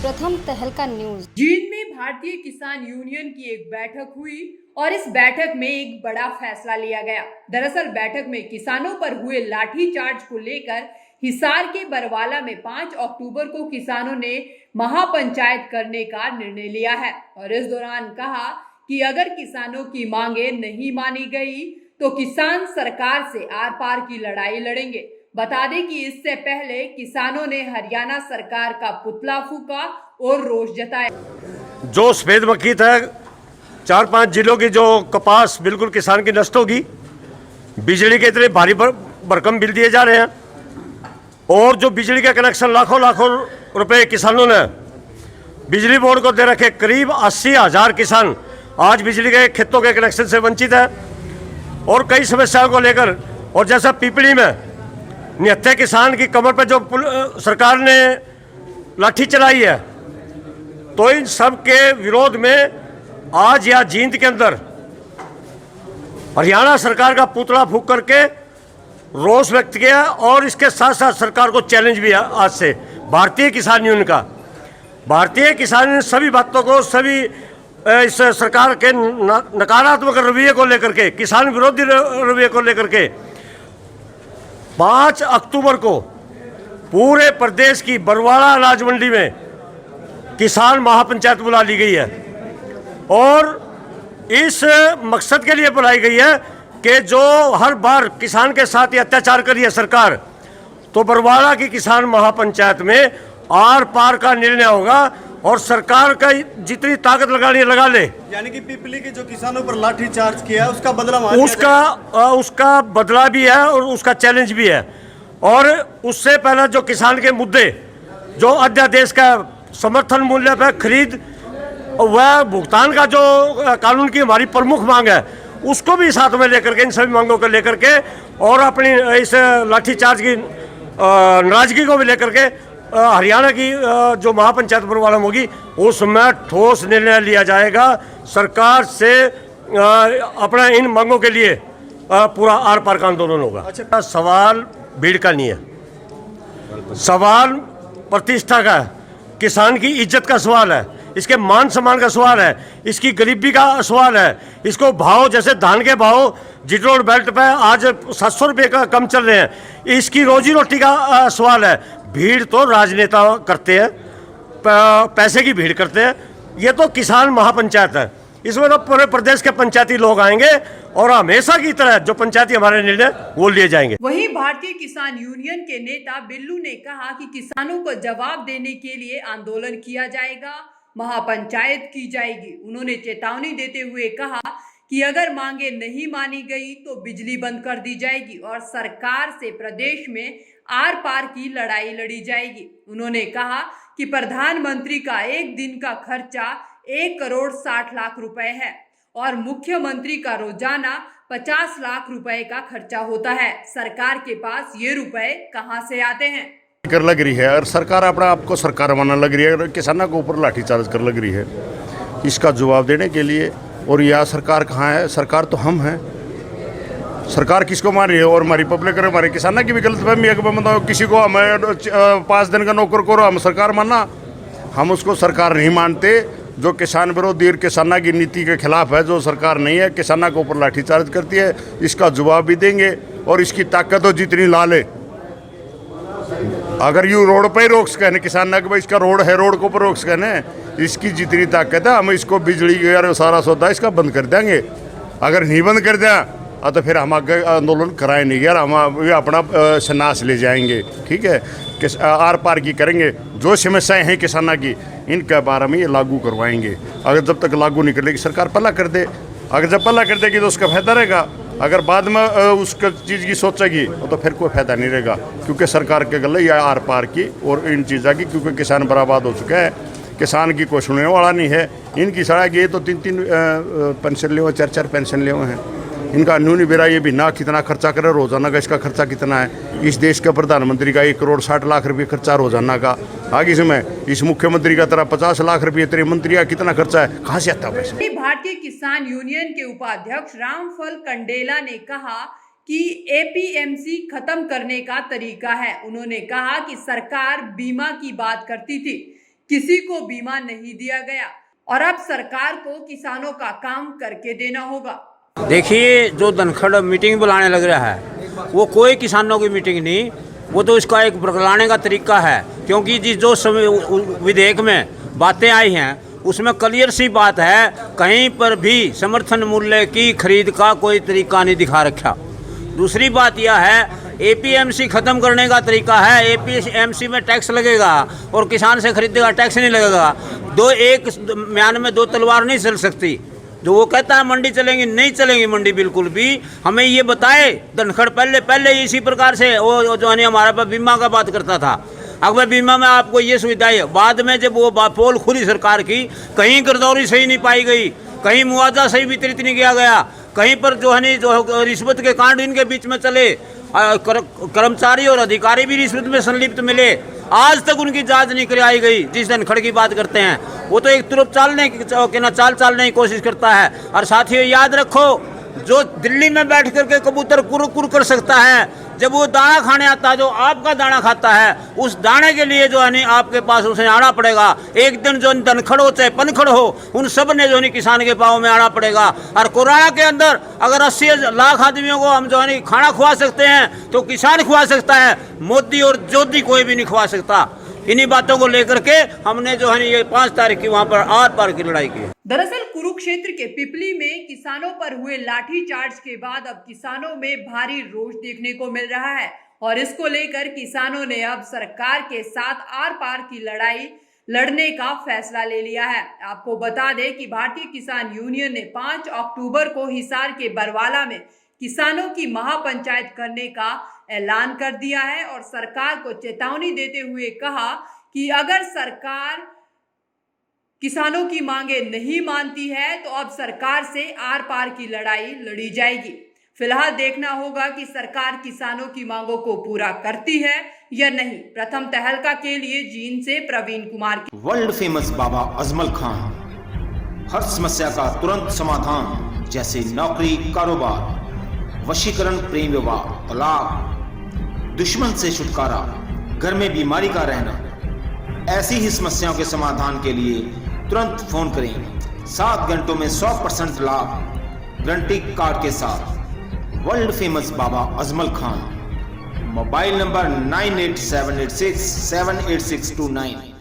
प्रथम तहलका न्यूज। जींद में भारतीय किसान यूनियन की एक बैठक हुई और इस बैठक में एक बड़ा फैसला लिया गया। दरअसल बैठक में किसानों पर हुए लाठीचार्ज को लेकर हिसार के बरवाला में 5 अक्टूबर को किसानों ने महापंचायत करने का निर्णय लिया है और इस दौरान कहा कि अगर किसानों की मांगे नहीं मानी गई तो किसान सरकार से आर पार की लड़ाई लड़ेंगे। बता दें कि इससे पहले किसानों ने हरियाणा सरकार का पुतला फूंका और रोष जताया। जो सफेद मक्खी था 4-5 जिलों की जो कपास बिल्कुल किसान की नष्ट होगी, बिजली के इतने भारी भरकम बिल दिए जा रहे हैं और जो बिजली के कनेक्शन लाखों लाखों रुपए किसानों ने बिजली बोर्ड को दे रखे। करीब 80,000 किसान आज बिजली के खेतों के कनेक्शन से वंचित है और कई समस्याओं को लेकर। और जैसा पीपली में निहत्थे किसान की कमर पर जो सरकार ने लाठी चलाई है, तो इन सब के विरोध में आज या जींद के अंदर हरियाणा सरकार का पुतला फूंक करके रोष व्यक्त किया और इसके साथ साथ सरकार को चैलेंज भी आज से भारतीय किसान यूनियन का। भारतीय किसान यूनियन सभी बातों को, सभी इस सरकार के नकारात्मक रवैये को लेकर के, किसान विरोधी रवैये को लेकर के 5 अक्टूबर को पूरे प्रदेश की बरवाला अनाज मंडी में किसान महापंचायत बुला ली गई है और इस मकसद के लिए बुलाई गई है कि जो हर बार किसान के साथ ये अत्याचार करी है सरकार, तो बरवाला की किसान महापंचायत में आर पार का निर्णय होगा और सरकार का जितनी ताकत लगानी है लगा ले। यानी कि पीपली के जो किसानों पर लाठी चार्ज किया उसका बदला उसका बदला भी है और उसका चैलेंज भी है। और उससे पहले जो किसान के मुद्दे, जो अध्यादेश का समर्थन मूल्य पर खरीद वह भुगतान का जो कानून की हमारी प्रमुख मांग है, उसको भी साथ में लेकर के, इन सभी मांगों को लेकर के और अपनी इस लाठीचार्ज की नाराजगी को भी लेकर के हरियाणा की जो महापंचायत बरवाला में होगी उसमें ठोस निर्णय लिया जाएगा। सरकार से अपना इन मांगों के लिए पूरा आर पार का आंदोलन होगा। अच्छा, सवाल भीड़ का नहीं है, सवाल प्रतिष्ठा का है, किसान की इज्जत का सवाल है, इसके मान सम्मान का सवाल है, इसकी गरीबी का सवाल है। इसको भाव, जैसे धान के भाव जिटरोड बेल्ट पे आज 700 रुपये का कम चल रहे हैं, इसकी रोजी रोटी का सवाल है। भीड़ तो राजनेता करते हैं, पैसे की भीड़ करते हैं, ये तो किसान महापंचायत है। इसमें तो पूरे प्रदेश के पंचायती लोग आएंगे और हमेशा की तरह जो पंचायती हमारे निर्णय वो लिए जाएंगे। वहीं भारतीय किसान यूनियन के नेता बिल्लू ने कहा कि किसानों को जवाब देने के लिए आंदोलन किया जाएगा, महापंचायत की जाएगी। उन्होंने चेतावनी देते हुए कहा कि अगर मांगे नहीं मानी गई तो बिजली बंद कर दी जाएगी और सरकार से प्रदेश में आर पार की लड़ाई लड़ी जाएगी। उन्होंने कहा कि प्रधानमंत्री का एक दिन का खर्चा 1 करोड़ 60 लाख रुपए है और मुख्यमंत्री का रोजाना 50 लाख रुपए का खर्चा होता है। सरकार के पास ये रुपए कहां से आते हैं? कर लग रही है और सरकार अपना आपको सरकार मानने लग रही है, किसानों के ऊपर लाठीचार्ज कर लग रही है। इसका जवाब देने के लिए, और यह सरकार कहाँ है? सरकार तो हम हैं। सरकार किसको मान रही है? और हमारी पब्लिक और हमारे किसानों की भी गलतफहमी है कि मतलब किसी को हमें 5 दिन का नौकर को हम सरकार मानना, हम उसको सरकार नहीं मानते। जो किसान विरोधी और किसानों की नीति के खिलाफ है, जो सरकार नहीं है, किसानों के ऊपर लाठीचार्ज करती है, इसका जवाब भी देंगे और इसकी ताकत हो जितनी ला ले। अगर यू रोड पर ही रोक सके किसान ना कि भाई इसका रोड है, रोड के ऊपर रोक सके, इसकी जितनी ताकत है हम इसको बिजली का सारा सौदा इसका बंद कर देंगे। अगर नहीं बंद कर दिया तो फिर हम आगे आंदोलन कराए नहीं यार, हम अपना संन्यास ले जाएंगे। ठीक है, आर पार की करेंगे। जो समस्याएं हैं किसानों की, इनके बारे में ये लागू करवाएंगे। अगर जब तक लागू नहीं कर लेगी सरकार पहला कर दे, अगर जब पहला कर देगी तो उसका फायदा रहेगा। अगर बाद में उसका चीज़ की सोचेगी तो फिर कोई फायदा नहीं रहेगा, क्योंकि सरकार के गले या आर पार की और इन चीज़ों की, क्योंकि किसान बर्बाद हो चुका है, किसान की कोई सुनने वाला नहीं है। इनकी सड़क ये तो 3-3 पेंशन ले, 4-4 पेंशन ले हैं। इनका न्यूनी बेरा ये भी ना कितना खर्चा करे रोजाना का, इसका खर्चा कितना है? इस देश के प्रधानमंत्री का 1 करोड़ 60 लाख रुपये खर्चा रोजाना का। आगे इसमें इस मुख्यमंत्री का तरह 50 लाख रुपये, तेरे मंत्री का कितना खर्चा है? कहाँ से आता है पैसा? भारतीय किसान यूनियन के उपाध्यक्ष रामफल कंडेला ने कहा कि एपीएमसी खत्म करने का तरीका है। उन्होंने कहा कि सरकार बीमा की बात करती थी, किसी को बीमा नहीं दिया गया और अब सरकार को किसानों का काम करके देना होगा। देखिए, जो धनखड़ मीटिंग बुलाने लग रहा है वो कोई किसानों की मीटिंग नहीं, वो तो इसका एक बुलाने का तरीका है। क्योंकि जिस जो समय विधेयक में बातें आई हैं उसमें क्लियर सी बात है, कहीं पर भी समर्थन मूल्य की खरीद का कोई तरीका नहीं दिखा रखा। दूसरी बात यह है, एपीएमसी ख़त्म करने का तरीका है। एपीएमसी में टैक्स लगेगा और किसान से खरीदेगा, टैक्स नहीं लगेगा। एक म्यान में दो तलवार नहीं चल सकती। जो वो कहता है मंडी चलेंगी, नहीं चलेंगी मंडी बिल्कुल भी। हमें ये बताए धनखड़ पहले इसी प्रकार से वो जो है हमारे पास बीमा का बात करता था। अगर बीमा में आपको ये सुविधा है, बाद में जब वो पोल खुली सरकार की, कहीं गिरदौरी सही नहीं पाई गई, कहीं मुआवजा सही वितरित नहीं किया गया, कहीं पर जो है जो रिश्वत के कांड इनके बीच में चले, कर्मचारी और अधिकारी भी रिश्वत में संलिप्त मिले, आज तक उनकी जांच नहीं कराई गई। जिस धनखड़ की बात करते हैं वो तो एक तरफ चालने की कोशिश करता है। और साथियों याद रखो, जो दिल्ली में बैठ करके कबूतर कुर कर सकता है, जब वो दाना खाने आता है, जो आपका दाना खाता है, उस दाने के लिए जो है नहीं आपके पास उसे आना पड़ेगा। एक दिन जो धनखड़ हो चाहे पनखड़ हो, उन सब ने जो नहीं किसान के पाँव में आना पड़ेगा। और कोरोना के अंदर अगर 80 लाख आदमियों को हम जो है नहीं खाना खुआ सकते हैं तो किसान खुआ सकता है, मोदी और जोधी कोई भी नहीं खुआ सकता। इन्हीं बातों को लेकर के हमने जो है ये 5 तारीख की वहाँ पर आर पार की लड़ाई की। दरअसल कुरुक्षेत्र के पिपली में किसानों पर हुए लाठीचार्ज के बाद अब किसानों में भारी रोष देखने को मिल रहा है और इसको लेकर किसानों ने अब सरकार के साथ आर पार की लड़ाई लड़ने का फैसला ले लिया है। आपको बता दें कि भारतीय किसान यूनियन ने 5 अक्टूबर को हिसार के बरवाला में किसानों की महापंचायत करने का ऐलान कर दिया है और सरकार को चेतावनी देते हुए कहा कि अगर सरकार किसानों की मांगे नहीं मानती है तो अब सरकार से आर पार की लड़ाई लड़ी जाएगी। फिलहाल देखना होगा कि सरकार किसानों की मांगों को पूरा करती है या नहीं। प्रथम तहलका के लिए जींद से प्रवीण कुमार। वर्ल्ड फेमस बाबा अजमल खान हर समस्या का तुरंत समाधान, जैसे नौकरी, कारोबार, वशीकरण, प्रेम विवाह, तलाक, दुश्मन से छुटकारा, घर में बीमारी का रहना, ऐसी ही समस्याओं के समाधान के लिए तुरंत फोन करें। 7 घंटों में 100% लाभ गारंटी कार्ड के साथ। World famous Baba Ajmal Khan. Mobile number 9878678629।